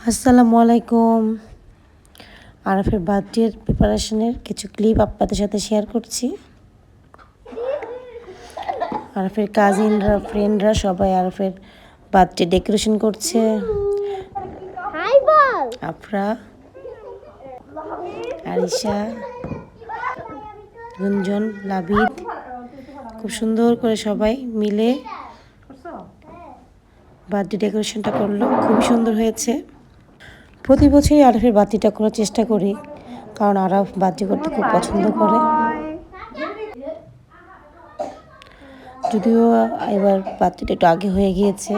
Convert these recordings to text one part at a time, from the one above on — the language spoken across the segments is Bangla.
আসসালামু আলাইকুম। আরাফের বার্থডের প্রিপারেশনের কিছু ক্লিপ আপনাদের সাথে শেয়ার করছি। আরাফের কাজিনরা, ফ্রেন্ডরা সবাই আরাফের বার্থডে ডেকোরেশন করছে। আফরা, আরিশা, গুঞ্জন, লাবিদ খুব সুন্দর করে সবাই মিলে বার্থডে ডেকোরেশনটা করলো। খুবই সুন্দর হয়েছে। প্রতি বছরই আরাফের বার্থডেটা করার চেষ্টা করি, কারণ আরাফ বার্থডে করতে খুব পছন্দ করে। যদিও এবার বার্থডেটা একটু আগে হয়ে গিয়েছে,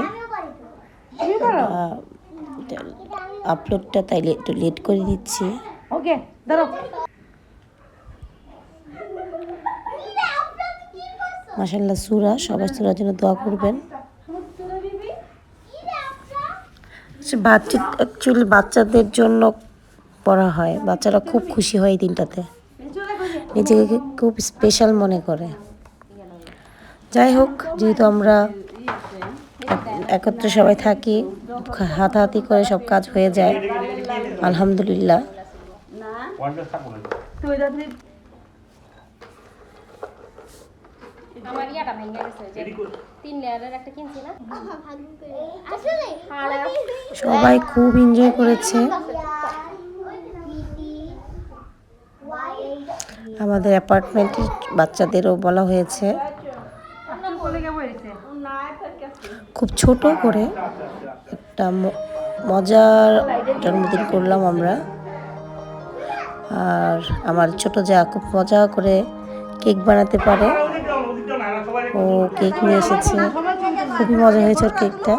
আপলোডটা তাই একটু লেট করে দিচ্ছি। মাশাআল্লাহ সূরা, সবাই সূরার জন্য দোয়া করবেন। বার্থডে অ্যাকচুয়ালি বাচ্চাদের জন্য পড়া হয়, বাচ্চারা খুব খুশি হয় এই দিনটাতে, নিজেকে খুব স্পেশাল মনে করে। যাই হোক, যেহেতু আমরা একত্রে সবাই থাকি, হাতাহাতি করে সব কাজ হয়ে যায়, আলহামদুলিল্লাহ। সবাই খুব এনজয় করেছে। আমাদের অ্যাপার্টমেন্টের বাচ্চাদেরও বলা হয়েছে খুব ছোট করে একটা মজার জন্মদিন করলাম আমরা। আর আমার ছোট যা খুব মজা করে কেক বানাতে পারে, ও কেক নিয়ে এসেছে। খুবই মজা হয়েছে ওর কেকটা।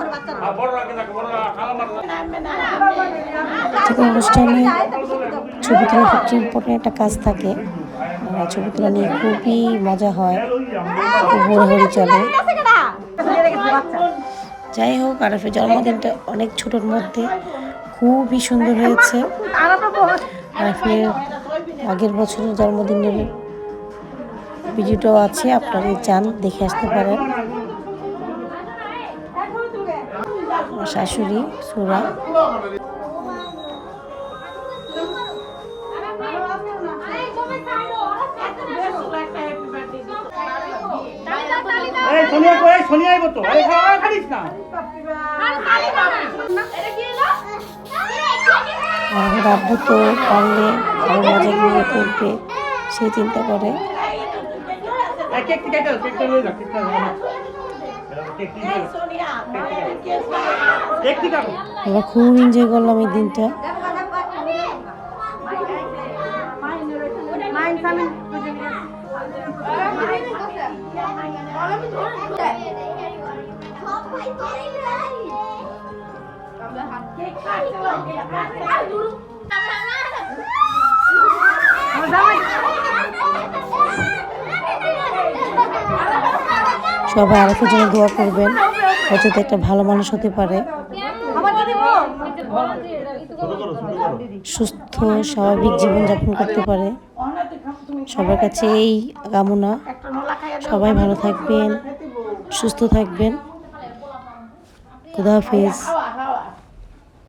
অনুষ্ঠানে ছবি তোলা খুব ইম্পর্টেন্ট একটা কাজ থাকে। ছবি তোলা নিয়ে খুবই মজা হয়, খুব হুড়োহুড়ি চলে। যাই হোক, আরাফের জন্মদিনটা অনেক ছোটোর মধ্যে খুবই সুন্দর হয়েছে। আরাফের আগের বছরের জন্মদিনের ভিডিওটাও আছে, আপনারা চান দেখে আসতে পারেন। আমার শাশুড়ি সূরা, আমার আব্বু তো পারলে আরো মজা নিয়ে করবে সেই চিন্তা করে। আমরা খুব এনজয় করলাম এই দিনটা। সবাই আরাফের জন্য দোয়া করবেন, ও যাতে একটা ভালো মানুষ হতে পারে, সুস্থ স্বাভাবিক জীবনযাপন করতে পারে। সবার কাছে এই কামনা। সবাই ভালো থাকবেন, সুস্থ থাকবেন। খুদা হাফেজ।